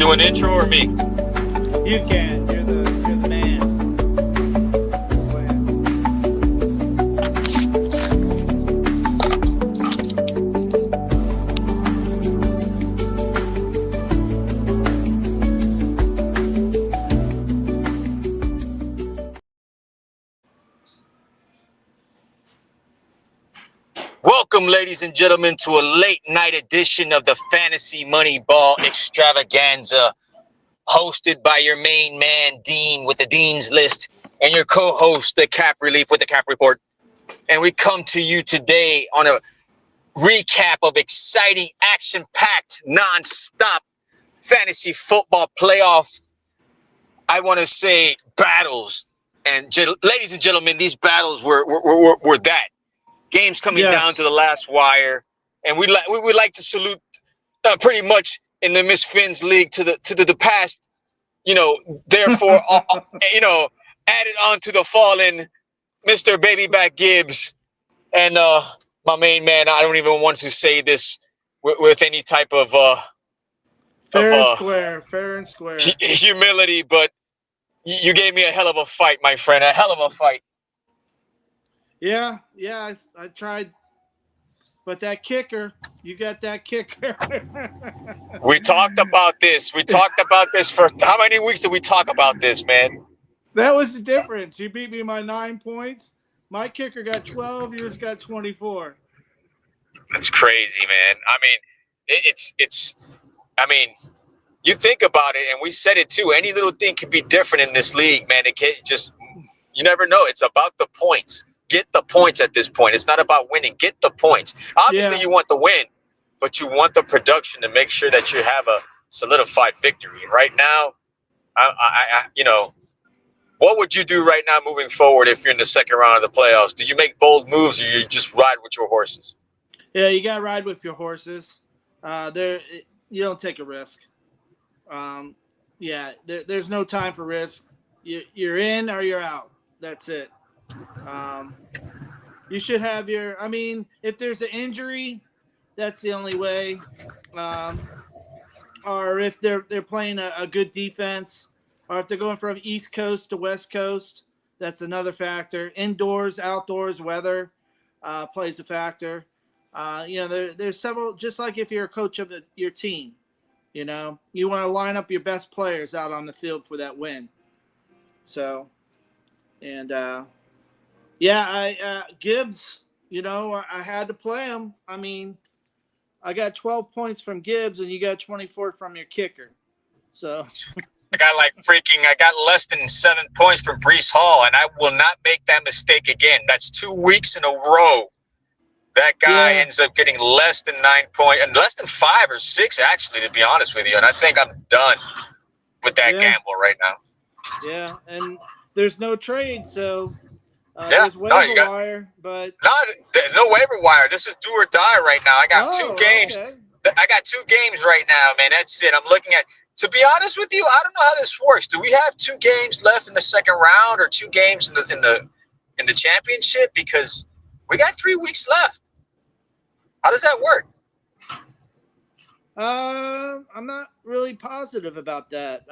do an intro or me? You can. You're the man. Go ahead. Welcome, ladies and gentlemen, to a late night edition of the Fantasy Moneyball Extravaganza, hosted by your main man, Dean, with the Dean's List, and your co-host, the Cap Relief, with the Cap Report. And we come to you today on a recap of exciting, action-packed, non-stop fantasy football playoff, I want to say, battles. And ladies and gentlemen, these battles were that. Games coming down to the last wire, and we would like to salute pretty much in the Miss Phins League to the past, therefore, added on to the fallen Mr. Babyback Gibbs and my main man. I don't even want to say this with any type of fair and square humility, but you gave me a hell of a fight, my friend, a hell of a fight. Yeah, I tried, but that kicker, you got that kicker. We talked about this. For how many weeks did we talk about this, man? That was the difference. You beat me by 9 points. My kicker got 12. Yours got 24. That's crazy, man. I mean, it's. I mean, you think about it, and we said it too. Any little thing could be different in this league, man. It can't you never know. It's about the points. Get the points at this point. It's not about winning. Get the points. Obviously, you want the win, but you want the production to make sure that you have a solidified victory. Right now, what would you do right now moving forward if you're in the second round of the playoffs? Do you make bold moves, or you just ride with your horses? Yeah, you got to ride with your horses. You don't take a risk. There's no time for risk. You're in or you're out. That's it. You should have if there's an injury, that's the only way. Or if they're playing a good defense, or if they're going from East Coast to West Coast, that's another factor. Indoors, outdoors, weather plays a factor. There's several, just like if you're a coach of your team, you want to line up your best players out on the field for that win. So, and Gibbs, I had to play him. I mean, I got 12 points from Gibbs, and you got 24 from your kicker. So I got less than 7 points from Breece Hall, and I will not make that mistake again. That's 2 weeks in a row. That guy ends up getting less than 9 points, and less than 5 or 6, actually, to be honest with you. And I think I'm done with that gamble right now. Yeah, and there's no trade, so there's waiver wire, but no waiver wire. This is do or die right now. I got 2 games. Okay. I got 2 games right now, man. That's it. I'm looking at. To be honest with you, I don't know how this works. Do we have 2 games left in the second round, or 2 games in the championship? Because we got 3 weeks left. How does that work? I'm not really positive about that.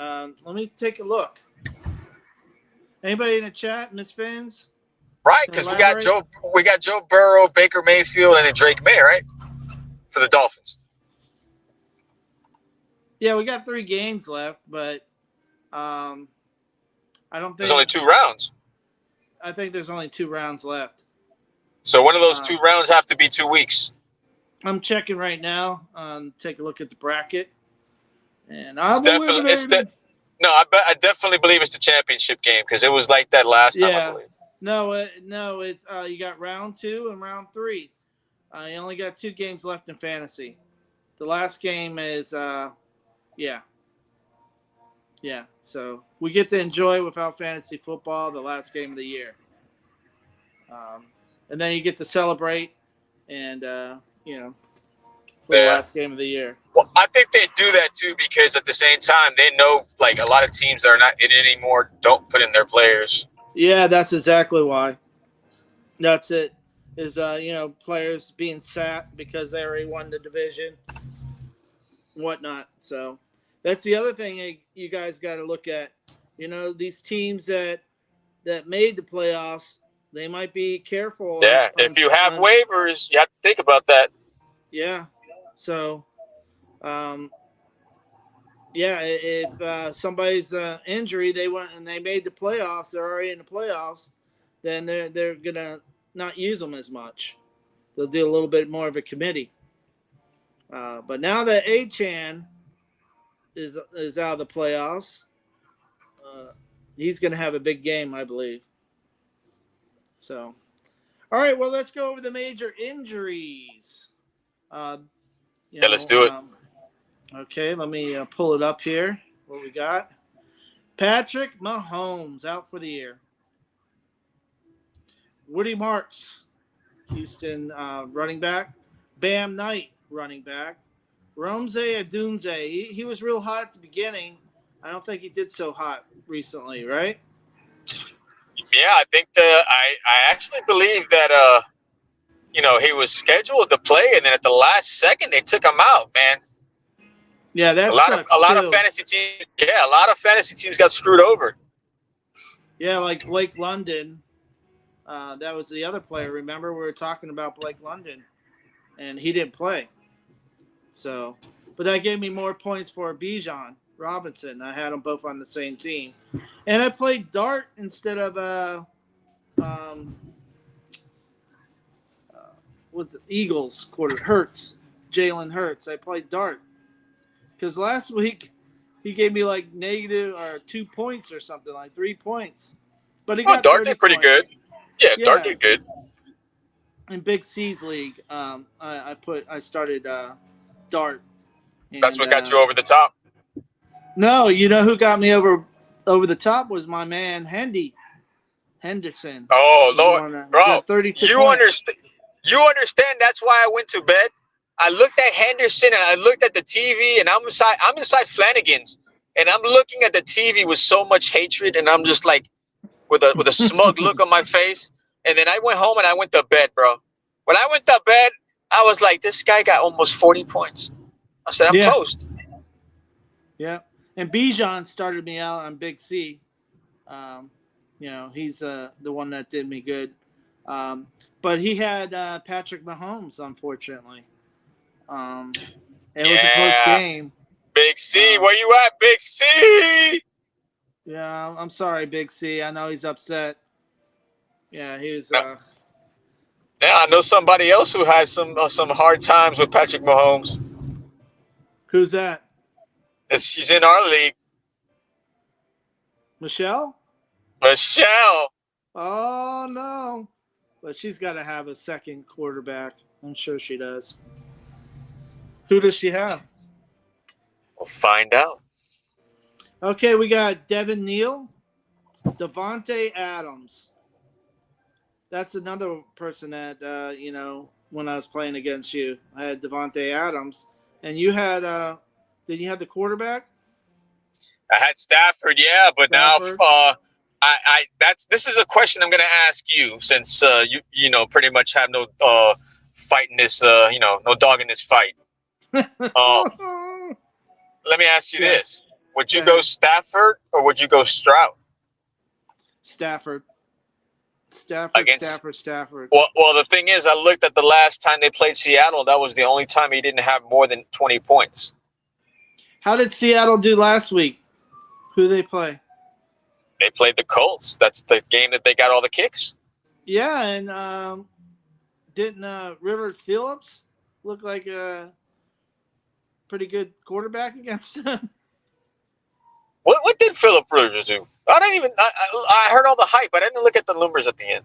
Let me take a look. Anybody in the chat, Miss Phins? Right, because we got Joe Burrow, Baker Mayfield, and then Drake May, right? For the Dolphins. Yeah, we got 3 games left, but I don't think there's only 2 rounds. I think there's only 2 rounds left. So one of those 2 rounds have to be 2 weeks. I'm checking right now. Take a look at the bracket, and I definitely believe it's the championship game because it was like that last time. I believe. No, it's you got round 2 and round 3. You only got 2 games left in fantasy. The last game is So we get to enjoy without fantasy football the last game of the year, and then you get to celebrate and for the last game of the year. Well, I think they do that too because at the same time they know like a lot of teams that are not in it anymore don't put in their players. Yeah, that's exactly why. That's it. Is players being sat because they already won the division, whatnot. So That's the other thing you guys got to look at. You know, these teams that made the playoffs, they might be careful Yeah, if you have on waivers, you have to think about that. yeah. So, um, yeah, if somebody's injury, they went and they made the playoffs, they're already in the playoffs, then they're gonna not use them as much. They'll do a little bit more of a committee. But now that Achan is out of the playoffs, uh, he's gonna have a big game, I believe. So, all right, well, let's go over the major injuries. Uh, Yeah, let's do it. Okay, let me pull it up here. What we got? Patrick Mahomes out for the year. Woody Marks, Houston running back. Bam Knight, running back. Ramsey Adunze, he was real hot at the beginning. I don't think he did so hot recently, right? Yeah, I think I actually believe that he was scheduled to play, and then at the last second they took him out. Man, Yeah, that a sucks lot too. of fantasy teams. Yeah, a lot of fantasy teams got screwed over. Yeah, like Blake London. That was the other player. Remember, we were talking about Blake London, and he didn't play. So, but that gave me more points for Bijan Robinson. I had them both on the same team, and I played Dart instead of was the Eagles quarter Hurts, Jalen Hurts. I played Dart because last week he gave me like negative or 2 points or something, like 3 points, but he got Dart 30 did pretty points. good. Yeah, Dart Yeah, did good. in Big C's league, I started Dart. And, That's what got you over the top. No, you know who got me over the top was my man Henderson. Oh Lord, bro, got 32 you points. understand? You understand? That's why I went to bed. I looked at Henderson and I looked at the TV, and I'm inside Flanagan's, and I'm looking at the TV with so much hatred, and I'm just like with a smug look on my face. And then I went home and I went to bed, bro. When I went to bed, I was like, this guy got almost 40 points. I said, I'm toast. Yeah, and Bijan started me out on Big C. He's the one that did me good. But he had Patrick Mahomes, unfortunately. It was a close game. Big C, where you at, Big C? Yeah, I'm sorry, Big C. I know he's upset. Yeah, he was. Yeah, I know somebody else who has some hard times with Patrick Mahomes. Who's that? She's in our league. Michelle? Oh, no. But she's got to have a second quarterback. I'm sure she does. Who does she have? We'll find out. Okay, we got Devin Neal, Devontae Adams. That's another person that, when I was playing against you, I had Devontae Adams. And you had, did you have the quarterback? I had Stafford, yeah, but Stafford. Now this is a question I'm going to ask you, since you pretty much have no fight in this, no dog in this fight. Let me ask you this: would you go Stafford or would you go Stroud? Stafford. Stafford. Well, the thing is, I looked at the last time they played Seattle. That was the only time he didn't have more than 20 points. How did Seattle do last week? Who they play? They played the Colts. That's the game that they got all the kicks. Yeah, and didn't River Phillips look like a pretty good quarterback against them? What did Philip Rivers do? I heard all the hype, but I didn't look at the numbers at the end.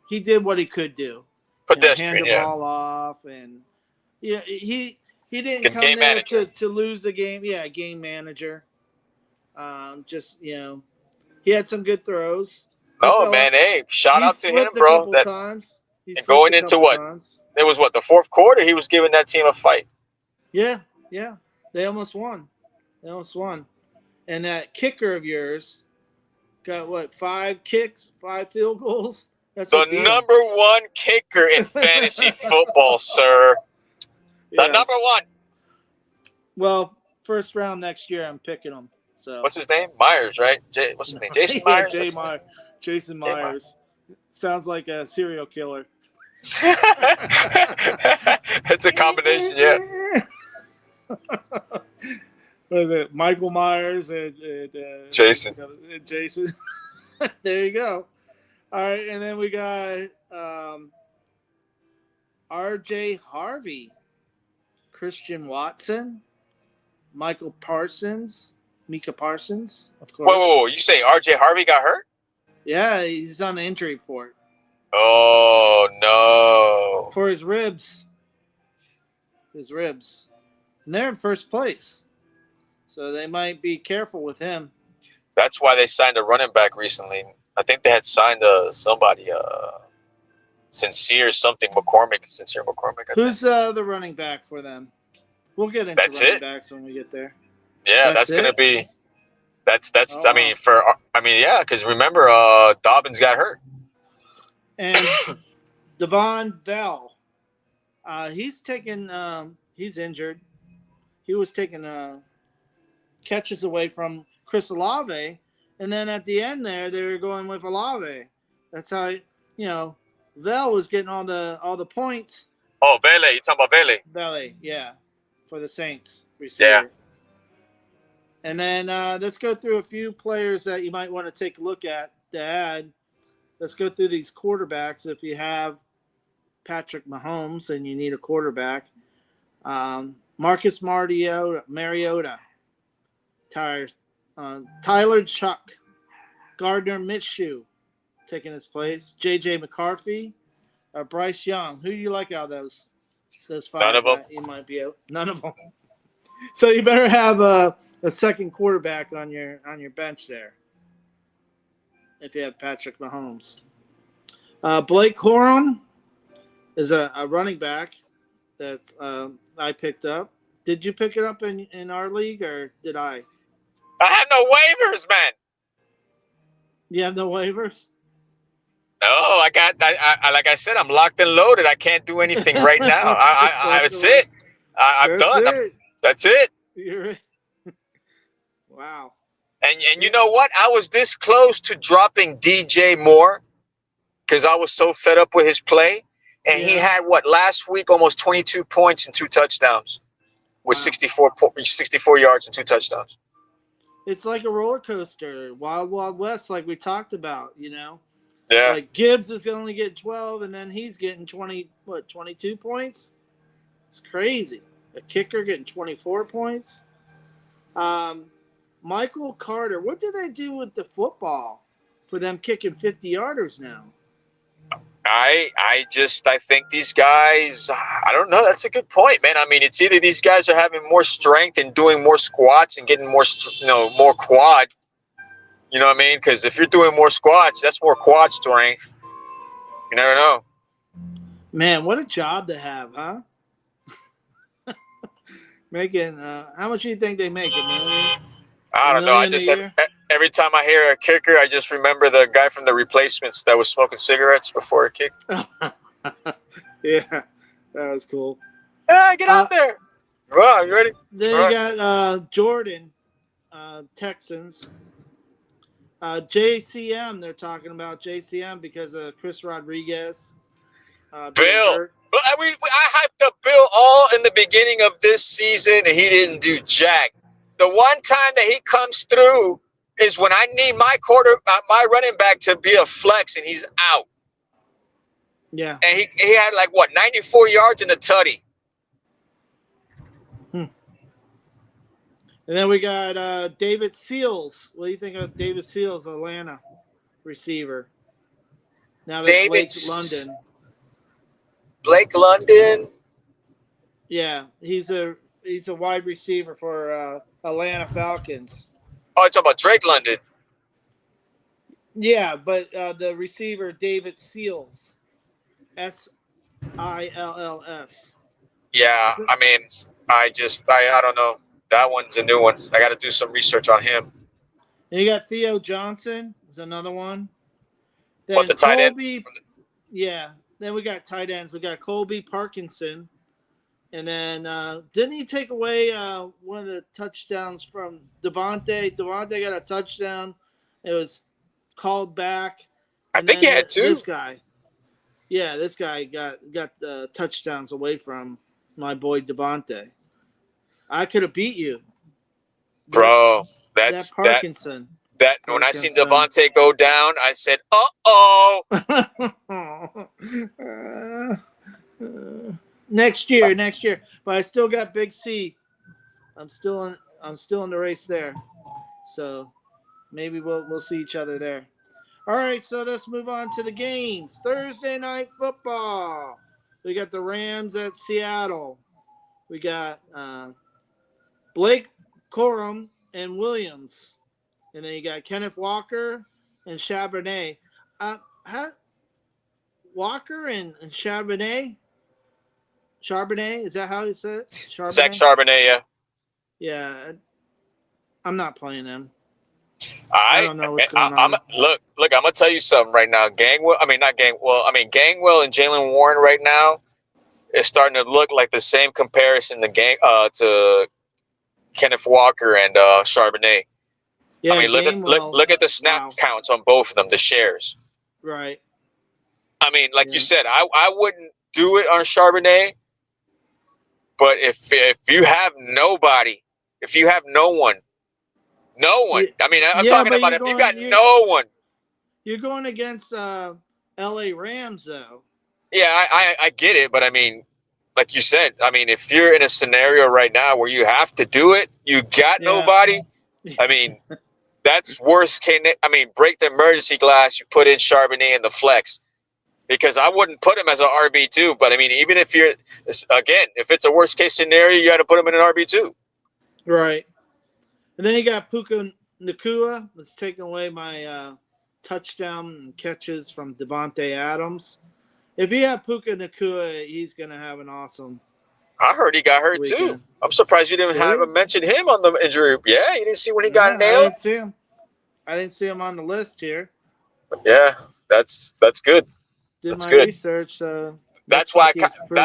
He did what he could do. Pedestrian, hand the ball off, and he didn't come there to lose the game. Yeah, game manager. He had some good throws. Hey, shout out to him, bro. And going into what? It was the fourth quarter. He was giving that team a fight. Yeah. They almost won. And that kicker of yours got 5 kicks, 5 field goals. That's the number one kicker in fantasy football, sir. The number one. Well, first round next year, I'm picking them. So What's his name? Myers, right? What's his name? Jason yeah, Myers? What's his name? Jason Jay Myers. Myers sounds like a serial killer. It's a combination, yeah. Was it Michael Myers and Jason. and Jason? There you go. All right, and then we got R.J. Harvey, Christian Watson, Michael Parsons, Mika Parsons, of course. Whoa. You say R.J. Harvey got hurt? Yeah, he's on the injury report. Oh, no. For his ribs. His ribs. And they're in first place. So they might be careful with him. That's why they signed a running back recently. I think they had signed somebody, Sincere McCormick. Who's the running back for them? We'll get into running backs when we get there. Yeah, that's going to be. That's. Oh, yeah, because remember, Dobbins got hurt. And Devon Bell, he's injured. He was taking catches away from Chris Olave, and then at the end there, they were going with Olave. That's how Bell was getting all the points. Oh, Vele, you talking about Vele? Vele, yeah, for the Saints receiver. Yeah. And then let's go through a few players that you might want to take a look at to add. Let's go through these quarterbacks. If you have Patrick Mahomes and you need a quarterback, Marcus Mariota, Tyler Chuck, Gardner Minshew taking his place, J.J. McCarthy, Bryce Young. Who do you like out of those five? None of them. You might be out. None of them. So you better have a second quarterback on your bench there. If you have Patrick Mahomes. Blake Corum is a running back that I picked up. Did you pick it up in our league, or did I? I have no waivers, man. You have no waivers? No, I like I said, I'm locked and loaded. I can't do anything right now. That's it. I'm done. That's it. You're wow. And you know what? I was this close to dropping DJ Moore because I was so fed up with his play. And he had, last week, almost 22 points and 2 touchdowns with 64 yards and 2 touchdowns. It's like a roller coaster, Wild Wild West, like we talked about, Yeah. Like Gibbs is going to only get 12, and then he's getting 22 points? It's crazy. A kicker getting 24 points. Michael Carter, what do they do with the football for them kicking 50-yarders now? I think these guys, I don't know. That's a good point, man. I mean, it's either these guys are having more strength and doing more squats and getting more, more quad. You know what I mean? Because if you're doing more squats, that's more quad strength. You never know. Man, what a job to have, huh? Making, how much do you think they make? $1 million? I don't know. I just every time I hear a kicker, I just remember the guy from The Replacements that was smoking cigarettes before he kicked. Yeah, that was cool. Get out there. Well, you ready? Then you got Jordan, Texans. JCM, they're talking about JCM because of Chris Rodriguez. Bill. I hyped up Bill all in the beginning of this season, and he didn't do jack. The one time that he comes through is when I need my running back to be a flex, and he's out. Yeah. And he had 94 yards in the tutty. And then we got David Seals. What do you think of David Seals, Atlanta receiver? Now that Blake London. Yeah, he's a wide receiver for Atlanta Falcons. Oh, you're talking about Drake London. Yeah, but the receiver David Seals, Sills. Yeah, I mean, I don't know. That one's a new one. I got to do some research on him. And you got Theo Johnson is another one. Then what, the tight end? Yeah. Then we got tight ends. We got Colby Parkinson And then didn't he take away one of the touchdowns from Devontae? Devontae got a touchdown. It was called back. I And think he then had two. this guy. Yeah, this guy got the touchdowns away from my boy Devontae. I could have beat you. That Bro, that that's that Parkinson. that when I seen Parkinson. Devontae go down, I said, "Uh-oh." Next year. But I still got Big C. I'm still in the race there. So maybe we'll see each other there. All right, so let's move on to the games. Thursday night football. We got the Rams at Seattle. We got Blake Corum and Williams. And then you got Kenneth Walker and Charbonnet. How, Walker and Charbonnet? Charbonnet? Is that how you say it? Zach Charbonnet? Charbonnet, yeah. Yeah. I'm not playing him. I I, don't know what's going I'm on. look. I'm gonna tell you something right now. Gangwell and Jalen Warren right now is starting to look like the same comparison to Kenneth Walker and Charbonnet. I Yeah, mean, Gainwell. look at the snap Wow. counts on both of them, the shares. Right. I mean, like you Yeah. said, I wouldn't do it on Charbonnet, but if you have nobody, if you have no one, I mean, I'm Yeah, talking but about if you got no one. you're going against L.A. Rams though. Yeah, I get it, but I mean, like you said, I mean, if you're in a scenario right now where you have to do it, you got Yeah. nobody. I mean, that's worst case. I mean, break the emergency glass. You put in Charbonnet in the flex because I wouldn't put him as an RB2. But I mean, even if if it's a worst case scenario, you got to put him in an RB2. Right. And then you got Puka Nakua. That's taking away my touchdown catches from Devontae Adams. If you have Puka Nakua, he's going to have an awesome I heard he got hurt too. weekend. I'm surprised you didn't have Really? mention him on the injury. Yeah, you didn't see when he No, got I nailed. didn't see him. I didn't see him on the list here. Yeah, that's good. Did That's my good. research, so That's looks why like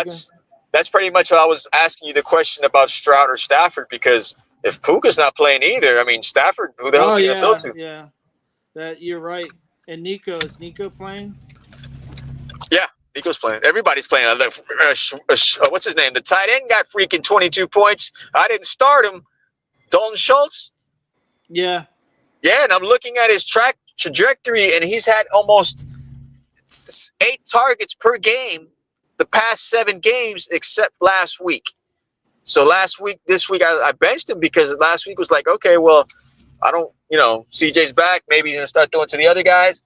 he's Puka. that's pretty much what I was asking you the question about Stroud or Stafford, because if Puka's not playing either, I mean Stafford, who the hell's Oh he gonna throw yeah, to? yeah. That you're right. And Nico, is Nico playing? Yeah, Nico's playing. Everybody's playing. What's his name? The tight end got freaking 22 points. I didn't start him. Dalton Schultz. Yeah. Yeah, and I'm looking at his track trajectory, and he's had almost 8 targets per game the past 7 games, except last week. So this week, I benched him because last week was like, okay, well, I don't, CJ's back. Maybe he's going to start throwing to the other guys.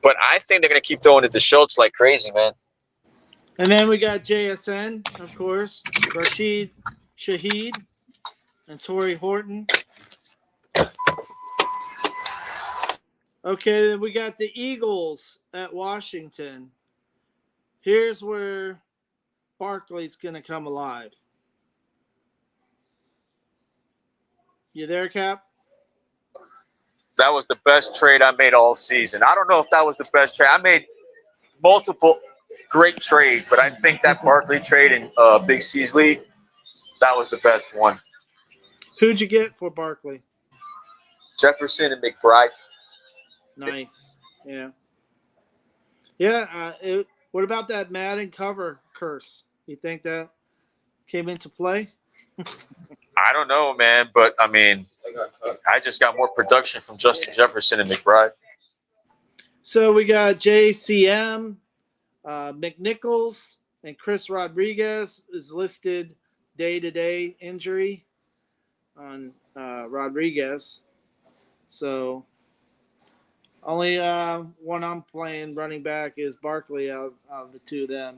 But I think they're going to keep throwing it to Schultz like crazy, man. And then we got JSN, of course, Rashid Shaheed, and Torrey Horton. Okay, then we got the Eagles at Washington. Here's where Barkley's going to come alive. You there, Cap? That was the best trade I made all season. I don't know if that was the best trade. I made multiple great trades, but I think that Barkley trade in Big C's league, that was the best one. Who'd you get for Barkley? Jefferson and McBride. Nice. Yeah. Yeah. What about that Madden cover curse? You think that came into play? I don't know, man, but I mean, I just got more production from Justin Jefferson and McBride. So we got JCM, McNichols, and Chris Rodriguez is listed day-to-day injury on Rodriguez. So only one I'm playing running back is Barkley out of the two of them.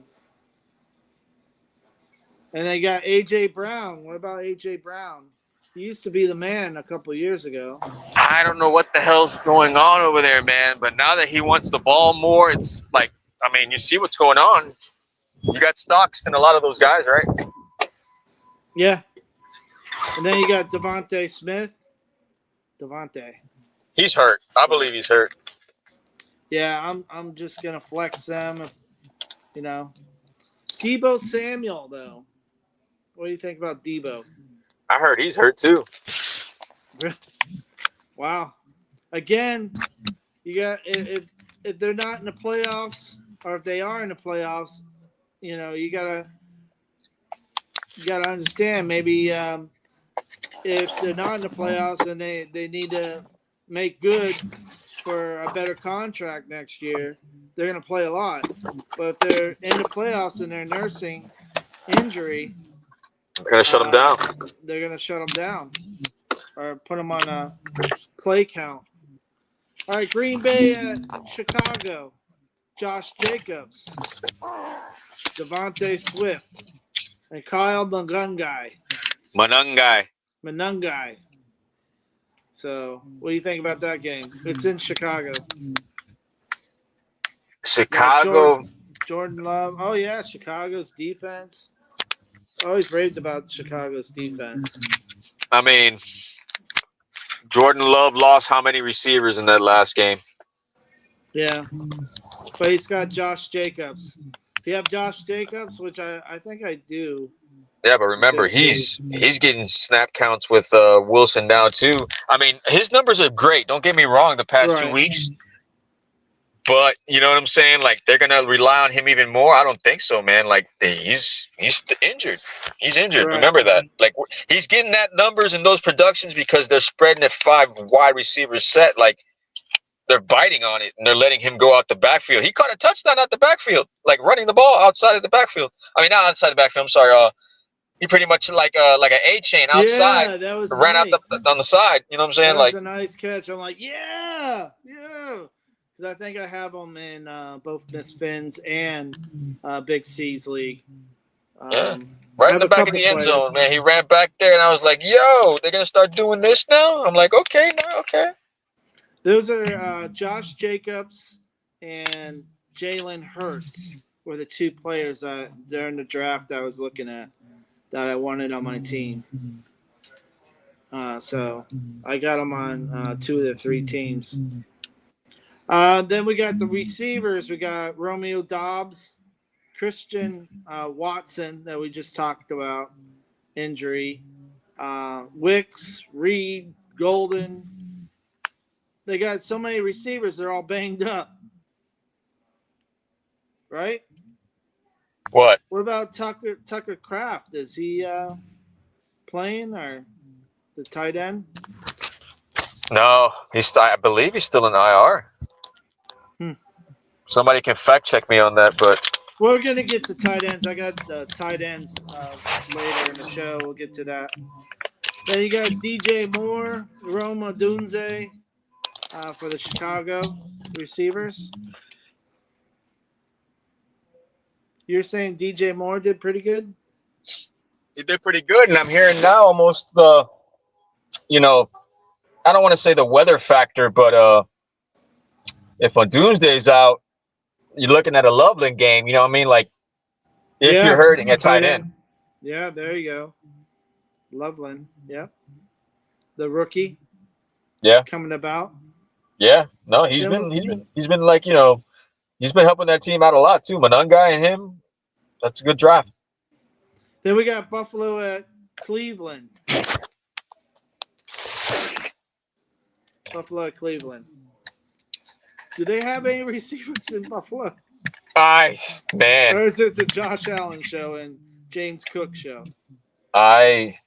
And they got A.J. Brown. What about A.J. Brown? He used to be the man a couple years ago. I don't know what the hell's going on over there, man, but now that he wants the ball more, it's like, I mean, you see what's going on. You got stocks in a lot of those guys, right? Yeah. And then you got Devontae Smith. He's hurt. I believe he's hurt. Yeah, I'm just gonna flex them. Debo Samuel though. What do you think about Debo? I heard he's hurt too. Wow. Again, you got if they're not in the playoffs, or if they are in the playoffs, you gotta understand maybe if they're not in the playoffs and they need to make good for a better contract next year, they're gonna play a lot. But if they're in the playoffs and they're nursing injury, They're gonna shut him down. they're gonna shut them down or put them on a play count. All right, Green Bay at Chicago. Josh Jacobs, Devontae Swift, and Kyle Manungai. Manungai. So, what do you think about that game? It's in Chicago. Chicago. Jordan Love. Oh yeah, Chicago's defense. Always raved about Chicago's defense. I mean, Jordan Love lost how many receivers in that last game? Yeah, but he's got Josh Jacobs. If you have Josh Jacobs, which I think I do. Yeah, but remember, he's getting snap counts with Wilson now too. I mean, his numbers are great. Don't get me wrong. The past 2 weeks, but you know what I'm saying? Like they're gonna rely on him even more. I don't think so, man. Like he's injured. He's injured. Right. Remember that. Like he's getting that numbers and those productions because they're spreading it 5 wide receivers set. Like they're biting on it and they're letting him go out the backfield. He caught a touchdown out the backfield, like running the ball outside of the backfield. I mean, not outside the backfield. I'm sorry. He pretty much like an A chain outside. Yeah, that was ran nice. out on the side. You know what I'm saying? That was Like a nice catch. I'm like, yeah. Because I think I have them in both Miss Phins and Big C's league. yeah, right in the back of the end zone, man. He ran back there, and I was like, "Yo, they're gonna start doing this now." I'm like, "Okay, now, okay." Those are Josh Jacobs and Jalen Hurts were the 2 players during the draft I was looking at that I wanted on my team. So I got them on 2 of the 3 teams. Then we got the receivers. We got Romeo Dobbs, Christian Watson that we just talked about, injury. Wicks, Reed, Golden. They got so many receivers, they're all banged up. Right? What? What about Tucker Kraft? Is he playing or the tight end? No, I believe he's still in IR. Somebody can fact check me on that, but we're gonna get to tight ends. I got the tight ends later in the show. We'll get to that. Then you got DJ Moore, Roma Dunze for the Chicago receivers. You're saying DJ Moore did pretty good? He did pretty good, and I'm hearing now almost I don't want to say the weather factor, but if on Doomsday's out, you're looking at a Loveland game. You know what I mean? Like if you're hurting at tight end. Yeah, there you go. Loveland, yeah. The rookie. Yeah. Coming about. Yeah. No, he's been like, he's been helping that team out a lot too. Manungai and him, that's a good draft. Then we got Buffalo at Cleveland. Buffalo at Cleveland. Do they have any receivers in Buffalo? Man. Or is it the Josh Allen show and James Cook show? I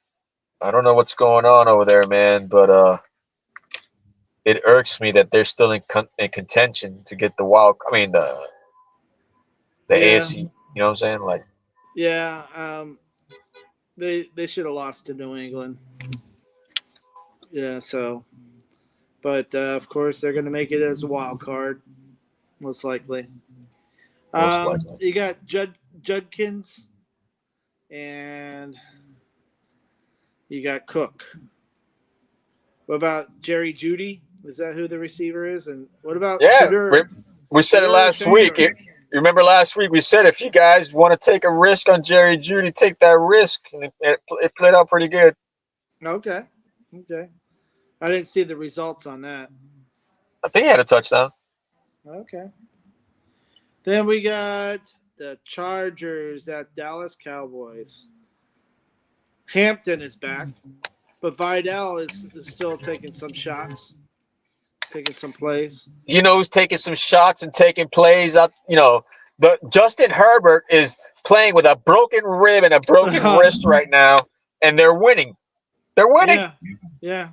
don't know what's going on over there, man, but it irks me that they're still in contention to get the the AFC. You know what I'm saying? Like, yeah, they should have lost to New England. Yeah, so, but of course they're going to make it as a wild card, most likely. You got Judkins, and you got Cook. What about Jerry Jeudy? Is that who the receiver is? And what about Shedeur? We said it last week. Remember last week we said if you guys want to take a risk on Jerry Jeudy, take that risk. And it played out pretty good. Okay. I didn't see the results on that. I think he had a touchdown. Okay. Then we got the Chargers at Dallas Cowboys. Hampton is back, but Vidal is still taking some shots, taking some plays. You know who's taking some shots and taking plays out? The Justin Herbert is playing with a broken rib and a broken wrist right now, and they're winning. They're winning. Yeah, yeah,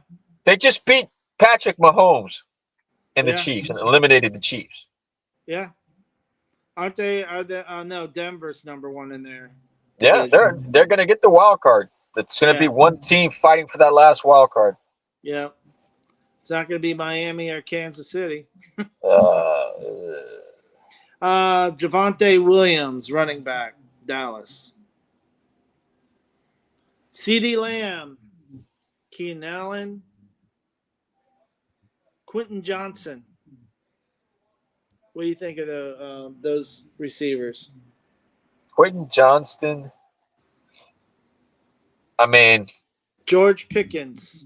They just beat Patrick Mahomes and the yeah, Chiefs and eliminated the Chiefs. yeah. Aren't they? Are they? No, Denver's number one in their Yeah, division. they're gonna get the wild card. It's gonna be Yeah, one team fighting for that last wild card. yeah. It's not going to be Miami or Kansas City. Uh, Javonte Williams, running back, Dallas. CeeDee Lamb, Keenan Allen, Quentin Johnson. What do you think of those receivers? Quentin Johnston. I mean, George Pickens.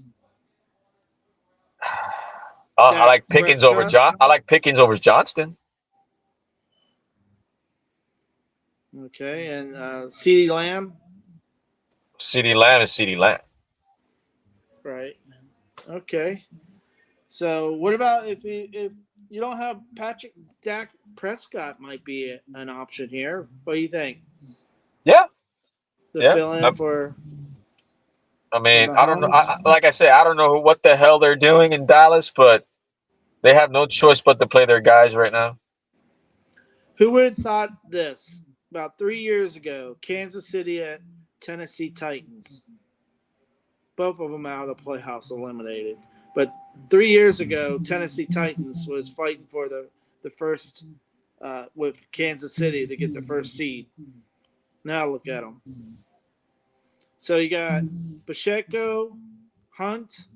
I like Pickens over Prescott. I like Pickens over Johnston. Okay, and CeeDee Lamb. CeeDee Lamb is CeeDee Lamb. Right. Okay. So what about if you don't have Dak Prescott might be an option here. What do you think? Yeah. The fill in for. I mean, I don't know. Like I said, I don't know what the hell they're doing in Dallas, but they have no choice but to play their guys right now. Who would have thought this about 3 years ago? Kansas City at Tennessee Titans. Both of them out of the playoffs, eliminated. But 3 years ago, Tennessee Titans was fighting for the first with Kansas City to get the first seed. Now look at them. So you got Pacheco, Hunt,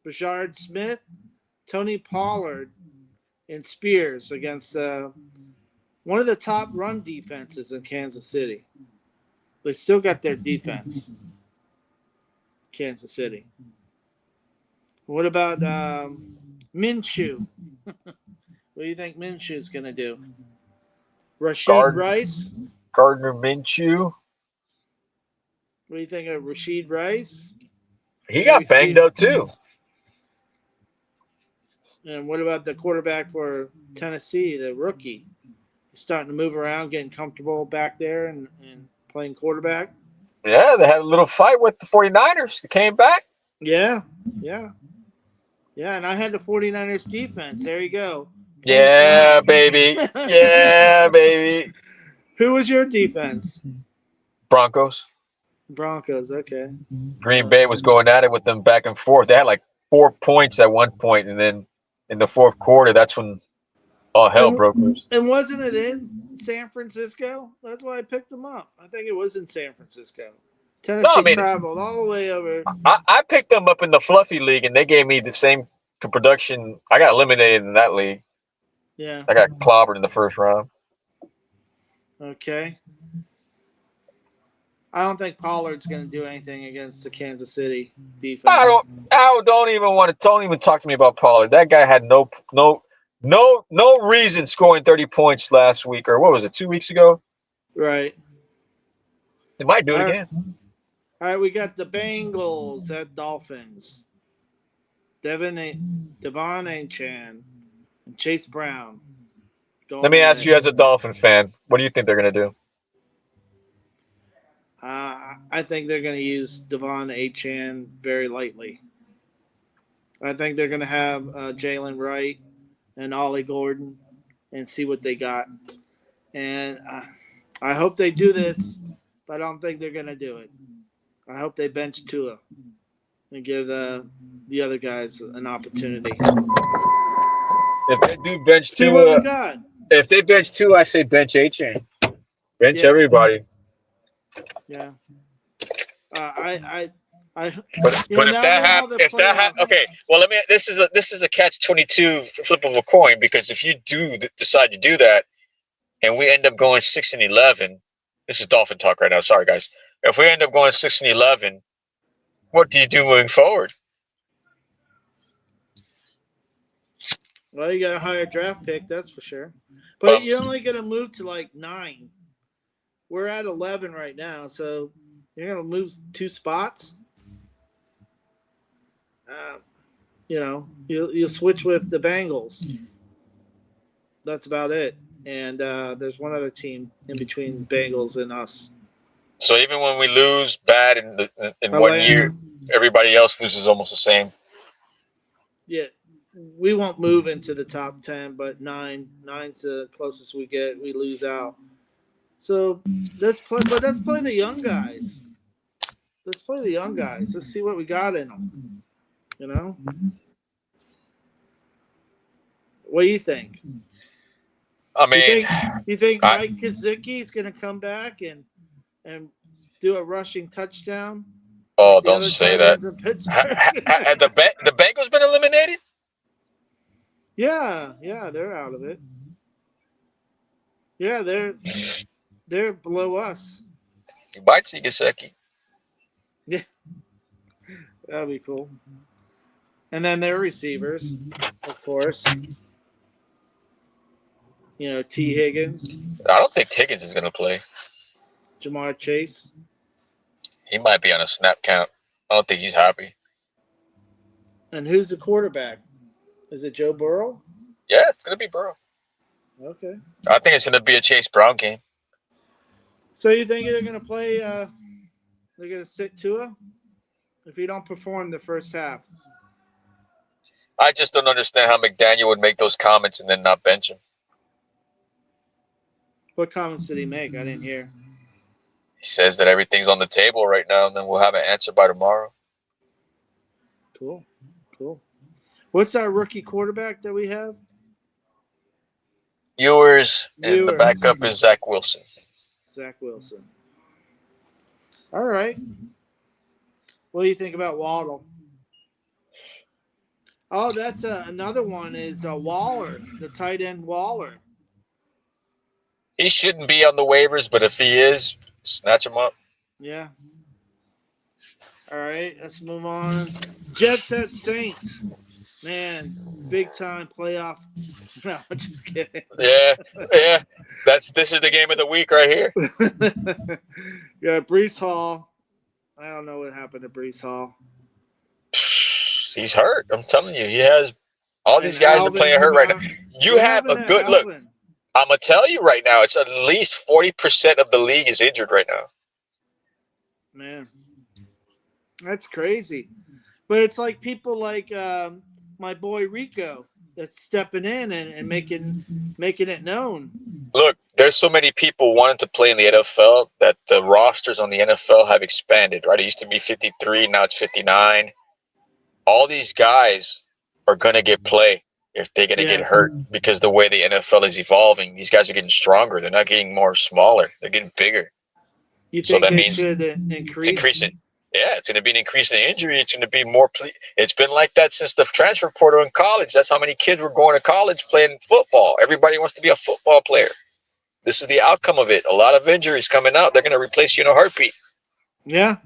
Bashard Smith, Tony Pollard, and Spears against one of the top run defenses in Kansas City. They still got their defense, Kansas City. What about Minshew? What do you think Minshew's going to do? Rashid Rice? Gardner Minshew. What do you think of Rashid Rice? He got banged up too. And what about the quarterback for Tennessee, the rookie? He's starting to move around, getting comfortable back there and playing quarterback. Yeah, they had a little fight with the 49ers. They came back. Yeah, yeah. Yeah, and I had the 49ers defense. There you go. Yeah, baby. Yeah, baby. Who was your defense? Broncos. Broncos, okay. Green Bay was going at it with them back and forth. They had like 4 points at one point, and then in the fourth quarter, that's when all hell broke loose. And wasn't it in San Francisco? That's why I picked them up. I think it was in San Francisco. Tennessee traveled all the way over. I picked them up in the Fluffy League, and they gave me the same production. I got eliminated in that league. Yeah. I got clobbered in the first round. Okay. I don't think Pollard's going to do anything against the Kansas City defense. Don't even talk to me about Pollard. That guy had no reason scoring 30 points last week, or what was it, 2 weeks ago? Right. They might do it again. All right, we got the Bengals at Dolphins. Devon Achane and Chase Brown. Let me ask you, as a Dolphin fan, what do you think they're going to do? I think they're going to use Devon Achane very lightly. I think they're going to have Jalen Wright and Ollie Gordon and see what they got. And I hope they do this, but I don't think they're going to do it. I hope they bench Tua and give the other guys an opportunity. If they do bench see what we got. If they bench Tua, I say bench Achane. Bench everybody. Yeah. But if that happens, okay. Well, this is a catch-22 flip of a coin, because if you do decide to do that, and we end up going 6-11, this is Dolphin talk right now. Sorry, guys. If we end up going 6-11, what do you do moving forward? Well, you got a higher draft pick, that's for sure. But you're only going to move to like 9. We're at 11 right now, so You're gonna lose 2 spots. You'll switch with the Bengals. That's about it. And there's one other team in between Bengals and us. So even when we lose bad in one year, Atlanta. everybody else loses almost the same. Yeah, we won't move into the top 10, but nine's the closest we get. We lose out. So let's play the young guys. Let's play the young guys. Let's see what we got in them. You know, what do you think? I You mean, think you think Mike Kazicki is going to come back and do a rushing touchdown oh, like the don't other say tight that. ends in Pittsburgh? Had the Bengals been eliminated? Yeah, they're out of it. Yeah, they're below us. You might see Gesicki. Yeah, that'd be cool. And then their receivers, of course. T. Higgins, I don't think Higgins is going to play. Jamar Chase. He might be on a snap count. I don't think he's happy. And who's the quarterback? Is it Joe Burrow? Yeah, it's going to be Burrow. Okay. I think it's going to be a Chase Brown game. So you think they're going to play? They're going to sit Tua if he don't perform the first half. I just don't understand how McDaniel would make those comments and then not bench him. What comments did he make? I didn't hear. He says that everything's on the table right now, and then we'll have an answer by tomorrow. Cool. What's our rookie quarterback that we have? Ewers, and the backup is Zach Wilson. Zach Wilson. All right. What do you think about Waddle? Oh, that's another one is Waller, the tight end Waller. He shouldn't be on the waivers, but if he is, snatch him up. Yeah. All right, let's move on. Jets at Saints. Man, big time playoff. No, I'm just kidding. Yeah. This is the game of the week right here. Yeah, Brees Hall. I don't know what happened to Brees Hall. He's hurt. I'm telling you, he has. All these guys are playing hurt right now. You have a good look. I'm gonna tell you right now, it's at least 40% of the league is injured right now. Man, that's crazy. But it's like people like my boy Rico that's stepping in and making it known. Look, there's so many people wanting to play in the NFL that the rosters on the NFL have expanded, right? It used to be 53, now it's 59. All these guys are going to get play if they're going to get hurt because the way the NFL is evolving, these guys are getting stronger. They're not getting more smaller. They're getting bigger. You think that means should increase it? Yeah, it's going to be an increase in injury. It's going to be more. It's been like that since the transfer portal in college. That's how many kids were going to college playing football. Everybody wants to be a football player. This is the outcome of it. A lot of injuries coming out. They're going to replace you in a heartbeat. Yeah,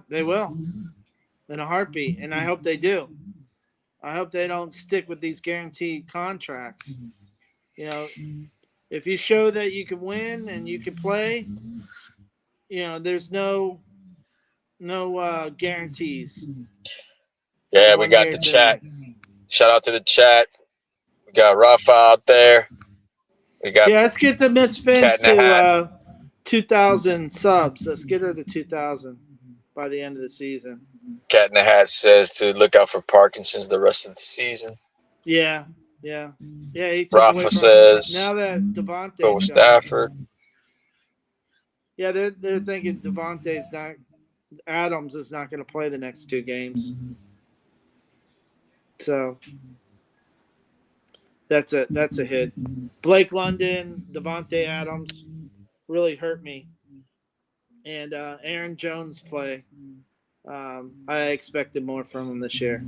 they will in a heartbeat, and I hope they do. I hope they don't stick with these guaranteed contracts. If you show that you can win and you can play, there's no guarantees. Yeah, we got the chat. Shout out to the chat. We got Rafa out there. We got let's get the Miss Phins to 2,000 subs. Let's get her to 2,000 by the end of the season. Cat in the Hat says to look out for Parkinson's the rest of the season. Yeah. Rafa says now that Devontae's go with Stafford. Yeah, they're thinking Adams is not going to play the next 2 games. So that's a hit. Blake London, Devontae Adams really hurt me. And Aaron Jones play. I expected more from him this year.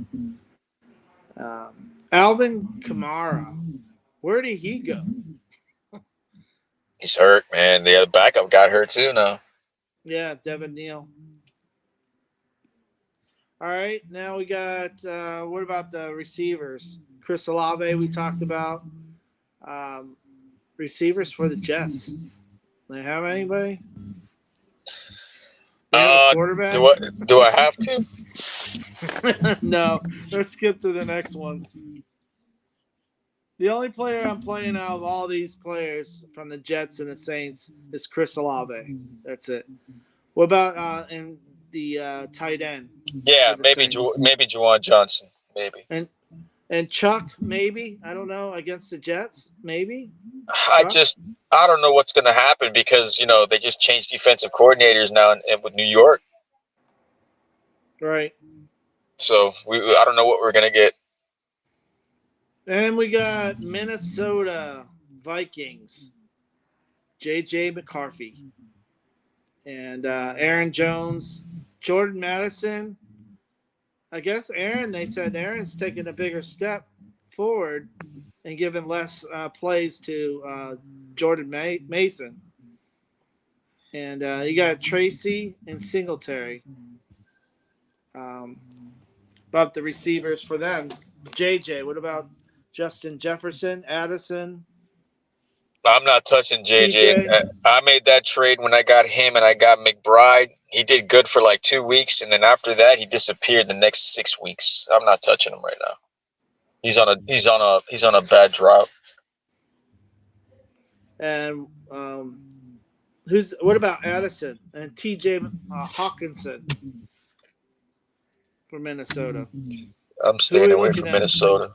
Alvin Kamara, where did he go? He's hurt, man. The other backup got hurt too now. Yeah, Devin Neal. All right, now we got what about the receivers? Chris Olave, we talked about. Receivers for the Jets. Do they have anybody? We have a Do I have to? quarterback? No. Let's skip to the next one. The only player I'm playing out of all these players from the Jets and the Saints is Chris Olave. That's it. What about in the tight end Yeah, for the Saints? maybe Juwan Johnson, maybe. And Chuck, maybe. I don't know, against the Jets, maybe. I don't know what's going to happen because they just changed defensive coordinators now with New York. Right. So I don't know what we're going to get. And we got Minnesota Vikings, J.J. McCarthy, and Aaron Jones, Jordan Madison. I guess they said Aaron's taking a bigger step forward and giving less plays to Jordan Mason. And you got Tracy and Singletary. About the receivers for them. JJ, what about Justin Jefferson, Addison? I'm not touching JJ. TJ? I made that trade when I got him and I got McBride. He did good for like 2 weeks, and then after that, he disappeared the next 6 weeks. I'm not touching him right now. He's on a bad drought. And what about Addison and TJ Hawkinson for Minnesota? I'm staying away from Minnesota.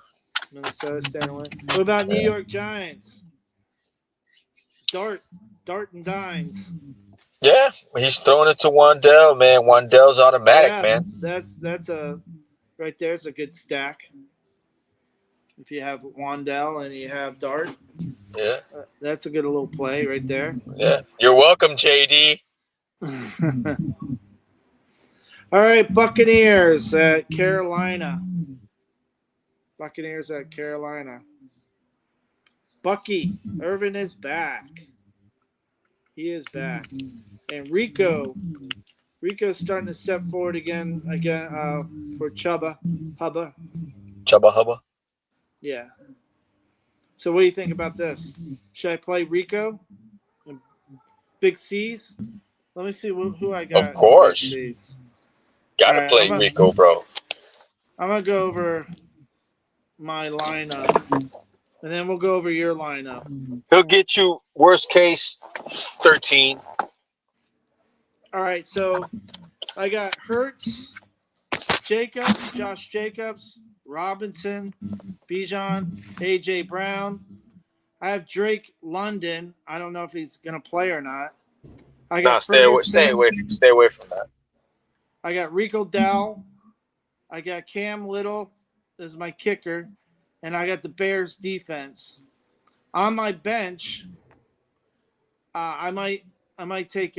Minnesota staying away. What about New York Giants? Dart and Dimes. Yeah, he's throwing it to Wandell, man. Wandell's automatic, man. That's a right there. It's a good stack. If you have Wandell and you have Dart, yeah, that's a good little play right there. Yeah, you're welcome, JD. All right, Buccaneers at Carolina. Bucky Irvin is back. He is back, and Rico's starting to step forward again for Chubba Hubba. Chubba Hubba. Yeah. So what do you think about this? Should I play Rico? Big C's? Let me see who I got. Of course. Gotta play Rico, bro. I'm going to go over my lineup, and then we'll go over your lineup. He'll get you, worst case, 13. All right, so I got Hurts, Josh Jacobs, Robinson, Bijan, A.J. Brown. I have Drake London. I don't know if he's going to play or not. I got stay away from that. I got Rico Dowell. I got Cam Little as my kicker, and I got the Bears defense. On my bench, I might take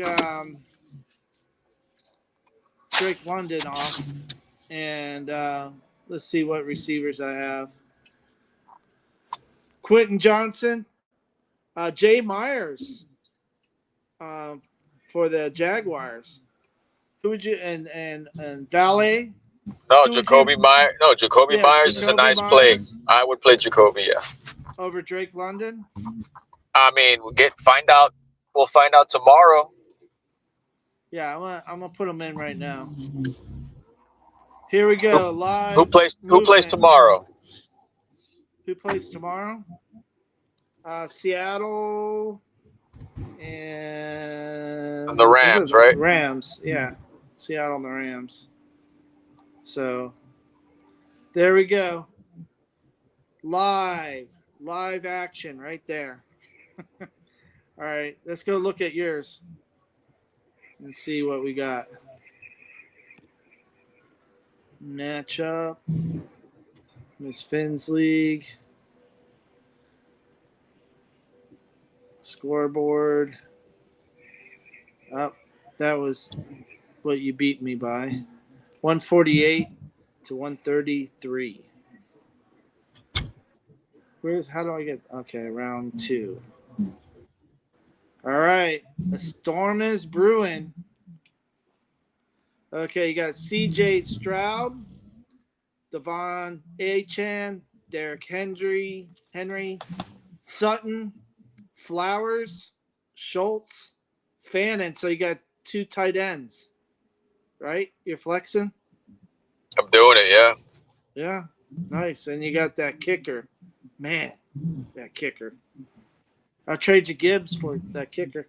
Drake London off, and let's see what receivers I have. Quentin Johnson, Jay Myers for the Jaguars. Who would you and Valet? No, Jacoby Myers. No, Jacoby Myers is a nice play. I would play Jacoby, yeah. Over Drake London? I mean, find out. We'll find out tomorrow. Yeah, I'm gonna put him in right now. Here we go. Live. Who plays tomorrow? Who plays tomorrow? Seattle and the Rams, right? Rams, yeah. Seattle and the Rams. So there we go. Live action right there. All right, let's go look at yours and see what we got. Matchup. Miss Phins League. Scoreboard. Oh, that was what you beat me by. 148 to 133. How do I get? Okay, round 2. All right, a storm is brewing. Okay, you got C.J. Stroud, Devon Achan, Derrick Henry, Sutton, Flowers, Schultz, Fannin. So you got 2 tight ends. right? You're flexing. I'm doing it, yeah. Yeah, nice. And you got that kicker, man. That kicker. I'll trade you Gibbs for that kicker.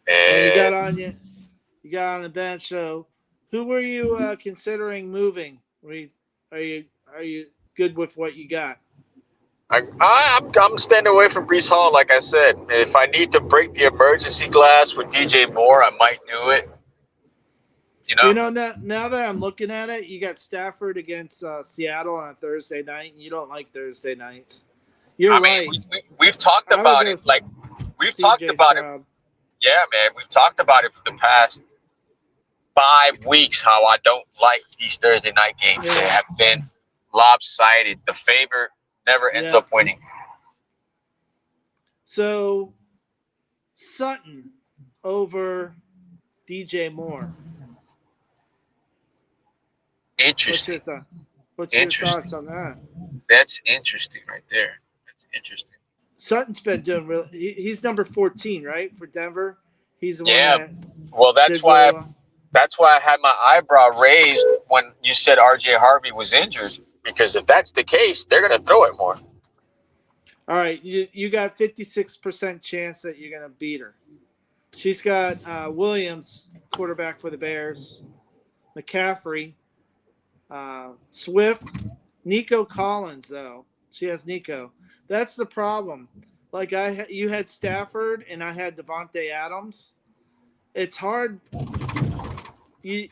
And you got And on you got on the bench. So, who were you considering moving? Are you good with what you got? I'm standing away from Brees Hall, like I said. If I need to break the emergency glass with DJ Moore, I might do it. You You know, know, now that I'm looking at it, you got Stafford against Seattle on a Thursday night, and you don't like Thursday nights. You're I mean, right. we've talked I would about go it. Like we've talked C.J. about it. Stroud. Yeah, man, we've talked about it for the past 5 weeks. How I don't like these Thursday night games. They Yeah, have been lopsided. The favorite never ends yeah. up winning. So Sutton over DJ Moore. What's your Interesting. thought? What's your thoughts Interesting. on that? That's interesting right there. That's interesting. Sutton's been doing really. He's number 14, right, for Denver. He's the one Yeah. that Well, did really well. that's why I had my eyebrow raised when you said RJ Harvey was injured. Because if that's the case, they're gonna throw it more. All right, you got 56% chance that you're gonna beat her. She's got Williams, quarterback for the Bears, McCaffrey, Swift, Nico Collins, though. She has Nico. That's the problem. Like you had Stafford and I had Devontae Adams. It's hard. You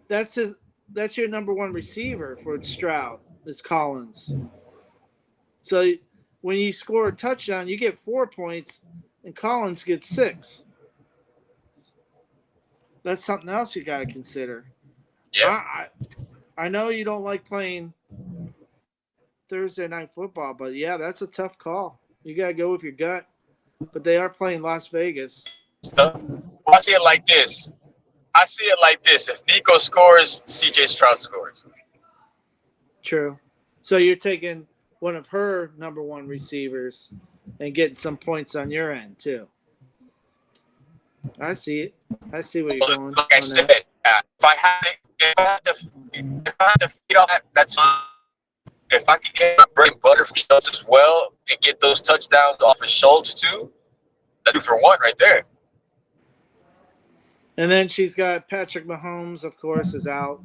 that's his. That's your number one receiver for Stroud. Is Collins. So when you score a touchdown, you get 4 points, and Collins gets 6. That's something else you got to consider. Yeah. I know you don't like playing Thursday night football, but yeah, that's a tough call. You got to go with your gut. But they are playing Las Vegas. So, I see it like this. If Nico scores, CJ Stroud scores. True. So you're taking one of her number one receivers and getting some points on your end too. I see it. I see where you're going. Like I said, if I had to feed off that, that's fine. If I could get my bread and butter for Schultz as well and get those touchdowns off of Schultz too, that's 2 for 1 right there. And then she's got Patrick Mahomes, of course, is out.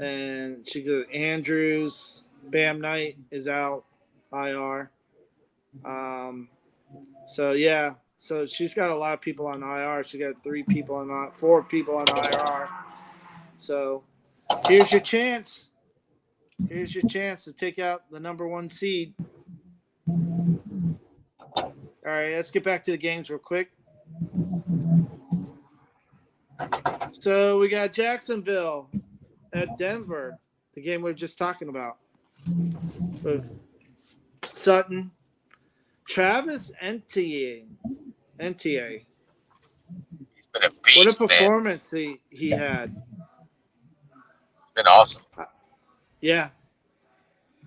And she got Andrews, Bam Knight is out, IR. So yeah, so she's got a lot of people on IR. She got 4 people on IR. So here's your chance. Here's your chance to take out the number 1 seed. All right, let's get back to the games real quick. So we got Jacksonville at Denver, the game we were just talking about. With Sutton, Travis Etienne. He's been a beast, What a man. performance he had. It's been awesome. Yeah.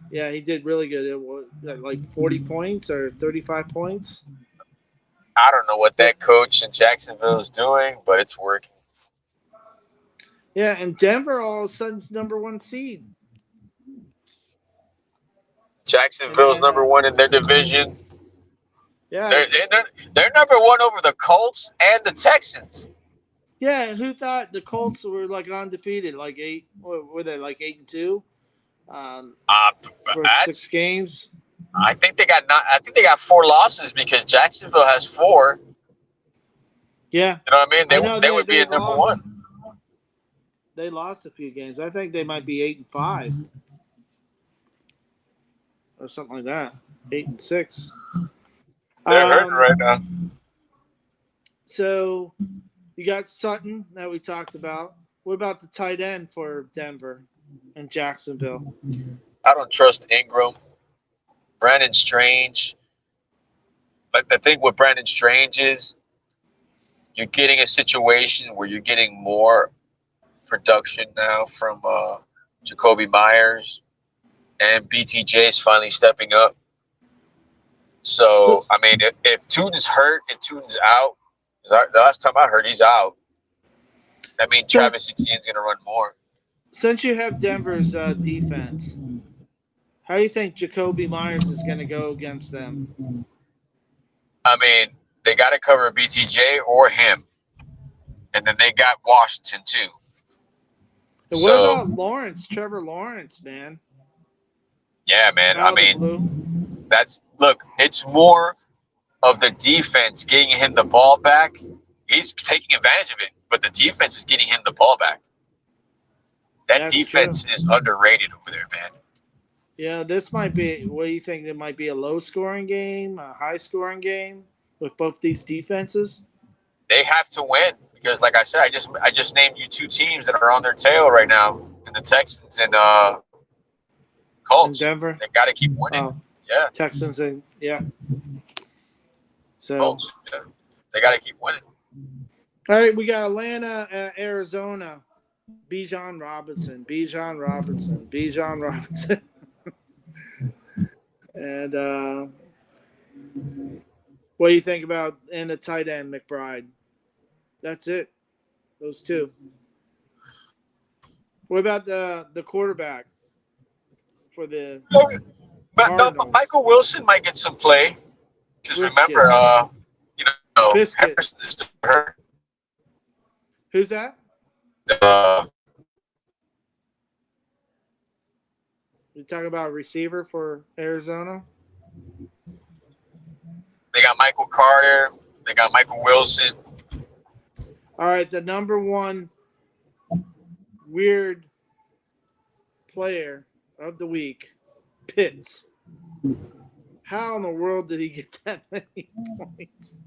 Yeah, he did really good. It was like 40 points or 35 points. I don't know what that coach in Jacksonville is doing, but it's working. Yeah, and Denver all of a sudden's number 1 seed. Jacksonville's number 1 in their division. Yeah. They're number 1 over the Colts and the Texans. Yeah, who thought the Colts were like undefeated, like 8? Were they like 8-2? For 6 games. I think they got 4 losses because Jacksonville has 4. Yeah, you know what I mean. They would be at number 1. They lost a few games. I think they might be 8-5 or something like that. 8-6. They're hurting right now. So you got Sutton that we talked about. What about the tight end for Denver and Jacksonville? I don't trust Ingram. Brandon Strange. But the thing with Brandon Strange is you're getting a situation where you're getting more production now from Jacoby Myers, and BTJ is finally stepping up. So, I mean, if Tutin's hurt and Tutin's out, the last time I heard he's out. That means So Travis Etienne's going to run more. since you have Denver's defense, how do you think Jacoby Myers is going to go against them? I mean, they got to cover BTJ or him. And then they got Washington, too. And what So, about Lawrence, Trevor Lawrence, man? yeah, man. I Out of the mean, blue. it's more of the defense getting him the ball back. He's taking advantage of it, but the defense is getting him the ball back. That That's true. defense is underrated over there, man. Yeah, this might be. What do you think? It might be a low-scoring game, a high-scoring game with both these defenses. They have to win because, like I said, I just named you two teams that are on their tail right now, in the Texans and In Colts. Denver. They got to keep winning. Oh, Yeah, Texans and yeah. So Colts. Yeah, they got to keep winning. all right, we got Atlanta at Arizona. Bijan Robinson. And what do you think about and the tight end McBride? That's it. Those two. What about the quarterback for the But Michael Wilson might get some play because remember, Biscuit. Harrison is still hurt. Who's that? You talking about a receiver for Arizona? They got Michael Carter. They got Michael Wilson. All right, the number one weird player of the week, Pitts. How in the world did he get that many points?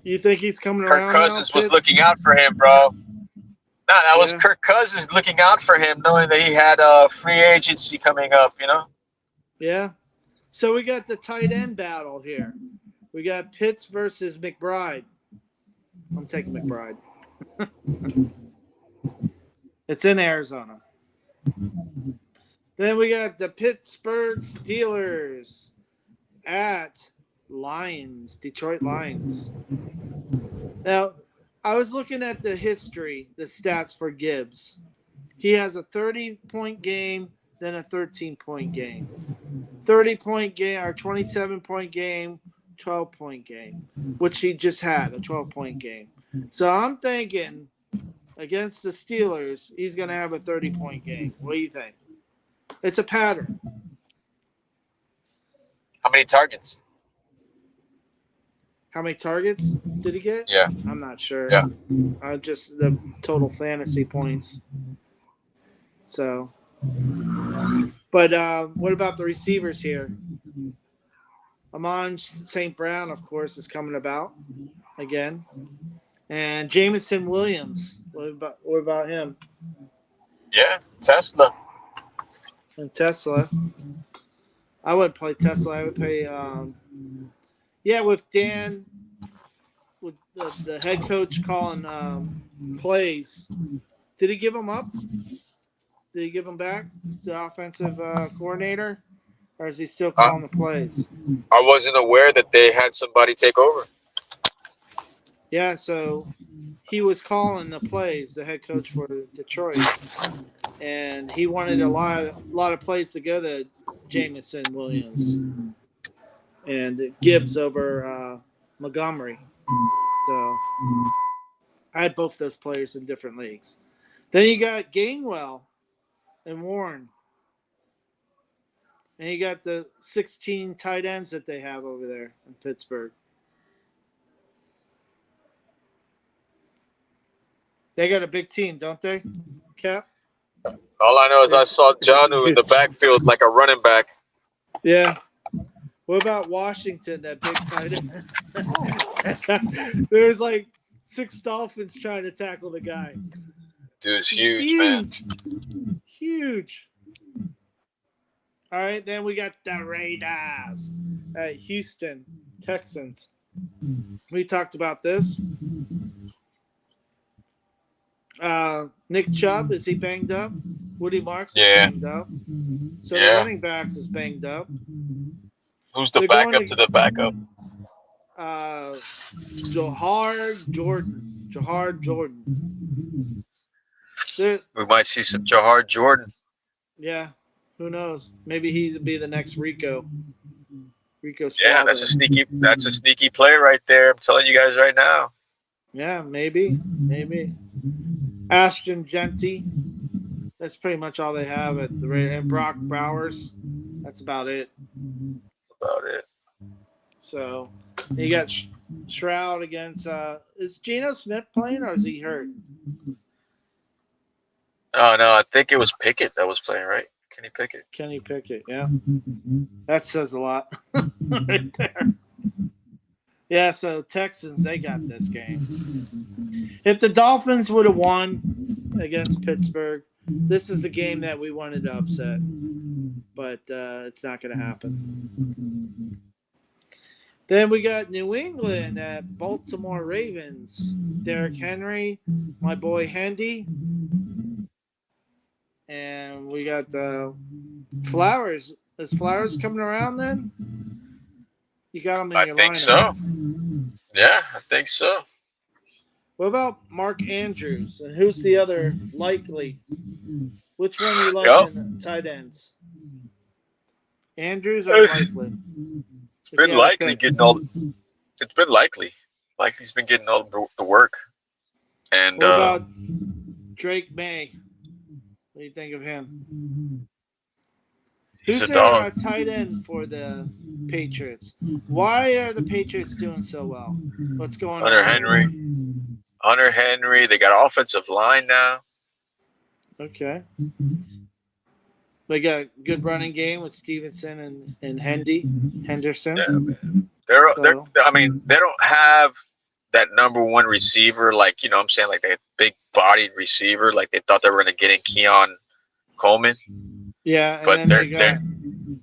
You think he's coming Kirk around Cousins now, was looking out for him, bro. No, that was Yeah. Kirk Cousins looking out for him, knowing that he had a free agency coming up, Yeah. So we got the tight end battle here. We got Pitts versus McBride. I'm taking McBride. It's in Arizona. Then we got the Pittsburgh Steelers at Lions, Detroit Lions. Now, I was looking at the history, the stats for Gibbs. He has a 30-point game, then a 13-point game. 30-point game or 27-point game, 12-point game, which he just had, a 12-point game. So I'm thinking against the Steelers, he's going to have a 30-point game. What do you think? It's a pattern. How many targets? How many targets did he get? Yeah. I'm not sure. Yeah. Just the total fantasy points. So, but what about the receivers here? Amon St. Brown, of course, is coming about again. And Jamison Williams. What about him? Yeah, Tesla. And Tesla. I would play Tesla. I would play with Dan, with the head coach calling plays. Did he give him up? Did he give him back, the offensive coordinator? Or is he still calling the plays? I wasn't aware that they had somebody take over. Yeah, so he was calling the plays, the head coach for Detroit. And he wanted a lot of plays to go to Jamison Williams and Gibbs over Montgomery. So I had both those players in different leagues. Then you got Gainwell and Warren. And you got the 16 tight ends that they have over there in Pittsburgh. They got a big team, don't they, Cap? All I know is I saw Jonnu in the backfield like a running back. Yeah. What about Washington, that big tight end? There's like 6 Dolphins trying to tackle the guy. Dude's huge, man. Huge. All right, then we got the Raiders at Houston Texans. We talked about this. Nick Chubb, is he banged up? Woody Marks is banged up. So the running backs is banged up. Who's the backup to the backup? Jahar Jordan. There, We might see some Jahar Jordan. yeah, who knows? Maybe he'd be the next Rico Yeah, Suave. that's a sneaky play right there. I'm telling you guys right now. Yeah, maybe. Ashton Genty. That's pretty much all they have at the rate. And Brock Bowers. That's about it. That's about it. So you got Shroud against. Is Geno Smith playing or is he hurt? Oh no, I think it was Pickett that was playing, right? Kenny Pickett. Kenny Pickett. Yeah, that says a lot right there. Yeah, so Texans, they got this game. If the Dolphins would have won against Pittsburgh, this is the game that we wanted to upset. But it's not going to happen. Then we got New England at Baltimore Ravens. Derrick Henry, my boy Hendy. And we got the Flowers. Is Flowers coming around then? You got him in your lineup. I think so. Yeah, I think so. What about Mark Andrews? And who's the other likely? Which one you like in the tight ends? Andrews or likely? It's been likely getting all. It's been likely. Likely's been getting all the work. And what about Drake May? What do you think of him? He's Who's a dog. their tight end for the Patriots? Why are the Patriots doing so well? What's going Hunter on? Hunter Henry. They got offensive line now. Okay. They got a good running game with Stevenson and Henderson. Yeah, man. They're. I mean, they don't have that number one receiver, like, you know what I'm saying, like that big bodied receiver, like they thought they were going to get in Keon Coleman. Yeah, but they're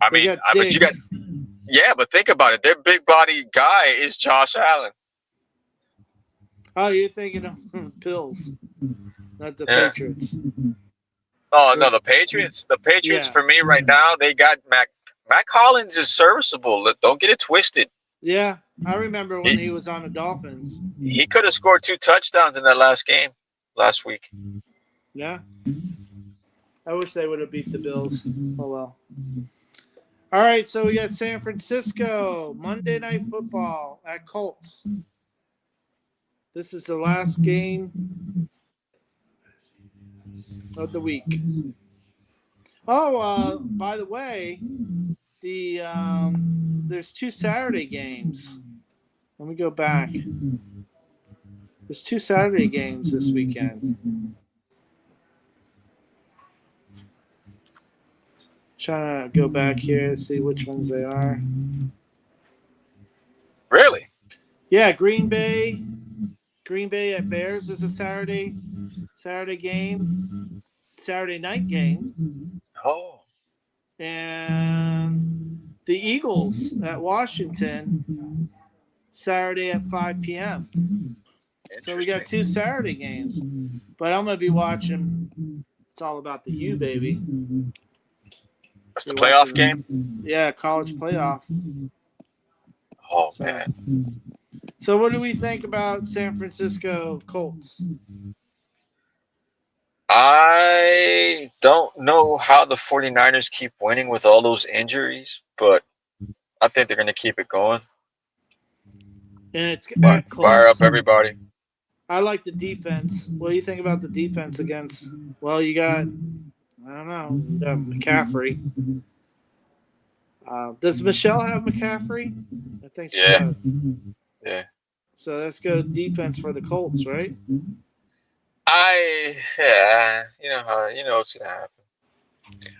but you got, yeah, but think about it. Their big body guy is Josh Allen. Oh, you're thinking of Bills, not the Patriots. Oh no, the Patriots. The Patriots for me right now, they got Mac Hollins is serviceable. Don't get it twisted. Yeah, I remember when he was on the Dolphins. He could have scored 2 touchdowns in that last game last week. Yeah. I wish they would have beat the Bills. Oh, well. All right, so we got San Francisco, Monday Night Football at Colts. This is the last game of the week. Oh, by the way, there's 2 Saturday games. Let me go back. There's 2 Saturday games this weekend. Trying to go back here and see which ones they are. Really? Yeah, Green Bay at Bears is a Saturday game, Saturday night game. Oh. And the Eagles at Washington, Saturday at 5 p.m. So we got 2 Saturday games. But I'm going to be watching, it's all about the U, baby. That's the playoff game? Yeah, college playoff. Oh, man. So what do we think about San Francisco Colts? I don't know how the 49ers keep winning with all those injuries, but I think they're going to keep it going. And it's fire up everybody. I like the defense. What do you think about the defense against? Well, you got, I don't know, you got McCaffrey. Does Michelle have McCaffrey? I think she does. Yeah. So let's go defense for the Colts, right? You know what's gonna happen.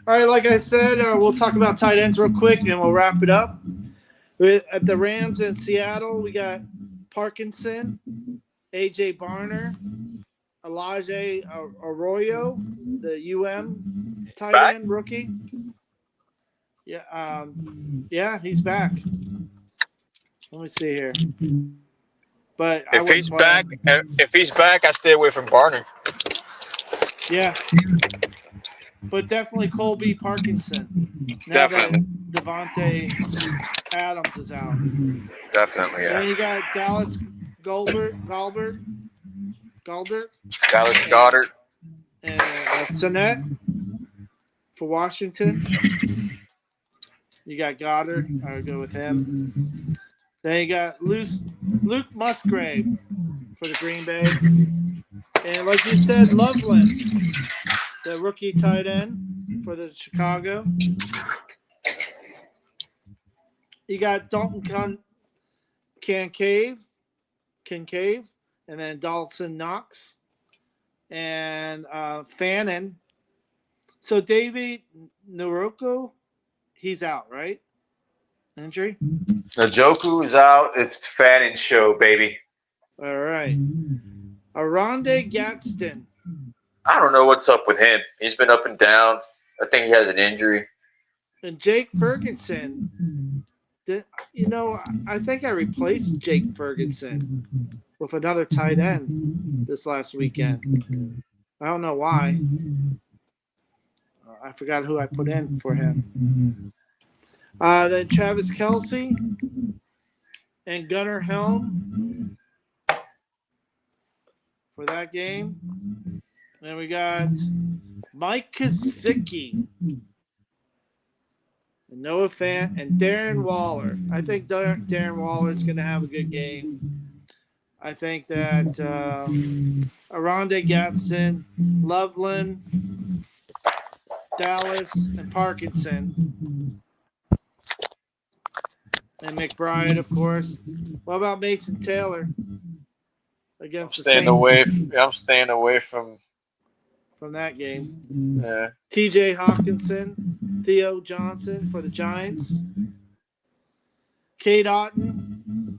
All right, like I said, we'll talk about tight ends real quick, and we'll wrap it up. At the Rams in Seattle, we got Parkinson, AJ Barner, Elijah Arroyo, the UM tight end rookie. Yeah, he's back. Let me see here. But if he's back, I stay away from Barner. Yeah, but definitely Colby Parkinson. Now definitely. that Devontae Adams is out. Definitely, yeah. Then you got Dallas Goldert, Dallas Goddard. and Sinet for Washington. You got Goddard. I would go with him. Then you got Luke Musgrave for the Green Bay. And like you said, Loveland, the rookie tight end for the Chicago. You got Dalton Kincaid, and then Dawson Knox, and Fannin. So David Nuroko, he's out, right? Injury? Njoku is out. It's Fannon's show, baby. All right. Aronde Gadsden. I don't know what's up with him. He's been up and down. I think he has an injury. And Jake Ferguson. I think I replaced Jake Ferguson with another tight end this last weekend. I don't know why. I forgot who I put in for him. Then Travis Kelce and Gunnar Helm for that game. Then we got Mike Kazicki, Noah Fant, and Darren Waller. I think Darren Waller is going to have a good game. I think that Aronde Gadsden, Loveland, Dallas, and Parkinson. And McBride, of course. What about Mason Taylor against the Saints? I'm staying away from that game. Yeah. TJ Hawkinson, Theo Johnson for the Giants. Cade Otton.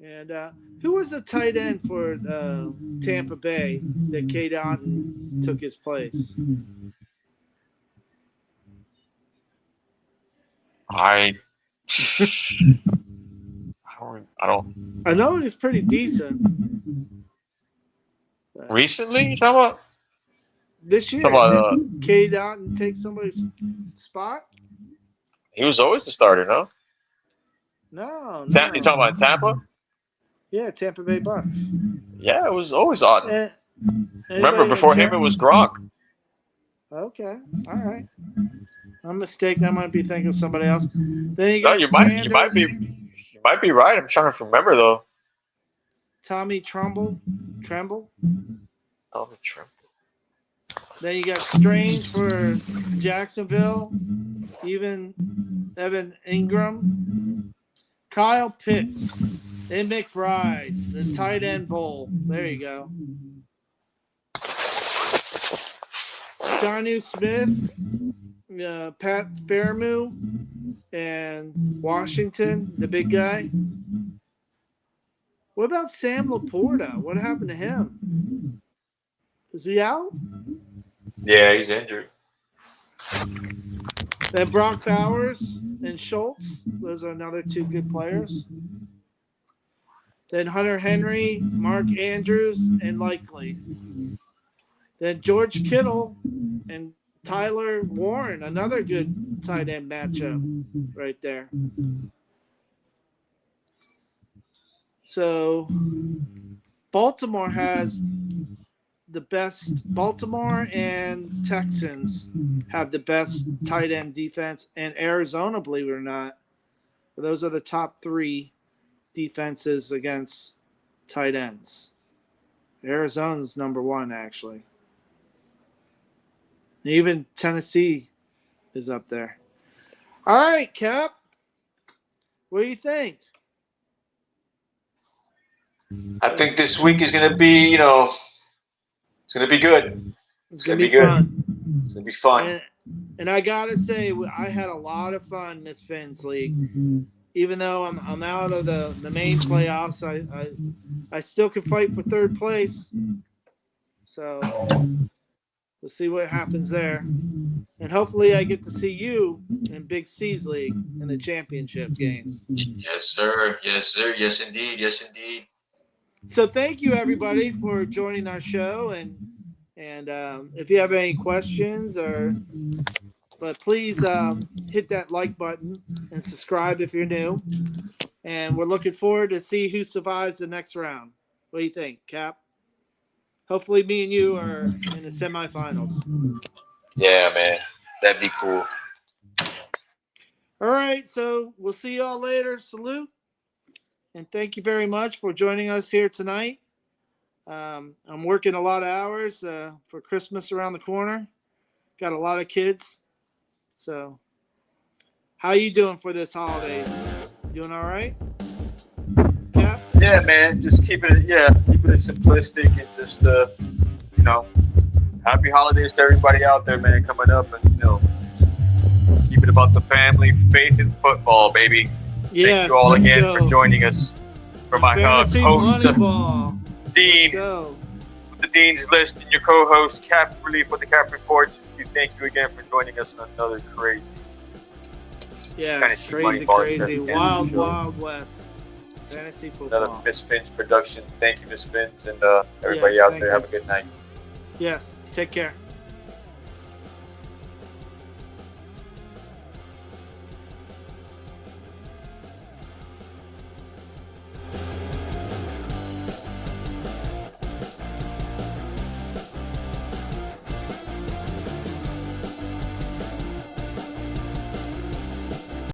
And who was the tight end for Tampa Bay that Cade Otton took his place? I don't. I know he's pretty decent. Recently, you talking about? This year, Cade Otton take somebody's spot? He was always the starter, no? No. You talking about Tampa? Yeah, Tampa Bay Bucks. Yeah, it was always Otton. Remember, before him, it was Gronk. Okay, all right. I'm mistaken. I might be thinking of somebody else. Then you might be right. I'm trying to remember though. Tommy Tremble. Tommy Tremble. Then you got Strange for Jacksonville. Even Evan Ingram. Kyle Pitts and McBride. The tight end bowl. There you go. Jonnu Smith. Pat Fairmouth and Washington, the big guy. What about Sam Laporta? What happened to him? Is he out? Yeah, he's injured. Then Brock Bowers and Schultz. Those are another two good players. Then Hunter Henry, Mark Andrews, and Likely. Then George Kittle and Tyler Warren, another good tight end matchup right there. So Baltimore has the best. Baltimore and Texans have the best tight end defense, and Arizona, believe it or not, those are the top three defenses against tight ends. Arizona's number one, actually. Even Tennessee is up there. All right, Cap. What do you think? I think this week is going to be, it's going to be good. It's going to be fun. It's going to be fun. And I got to say, I had a lot of fun Miss Phins League. Even though I'm out of the main playoffs, I still can fight for third place. So we'll see what happens there. And hopefully I get to see you in Big C's League in the championship game. Yes, sir. Yes, sir. Yes, indeed. Yes, indeed. So thank you, everybody, for joining our show. And if you have any questions or But please hit that like button and subscribe if you're new. And we're looking forward to see who survives the next round. What do you think, Cap? Hopefully, me and you are in the semifinals. Yeah, man. That'd be cool. All right, so we'll see y'all later. Salute. And thank you very much for joining us here tonight. I'm working a lot of hours for Christmas around the corner. Got a lot of kids. So, how you doing for this holidays? Doing all right? Cap? Yeah, man. Just keeping it simplistic and just happy holidays to everybody out there, man, coming up, and keep it about the family, faith, and football, baby. Yes, thank you all again go. for joining us. For my Fantasy host, Moneyball. Dean, with the Dean's List, and your co-host, Cap Relief with the Cap Report. Thank you again for joining us on another crazy. Crazy, wild west. Fantasy football. Another Miss Phins production. Thank you, Miss Phins, and everybody out there. Have a good night. Yes, take care.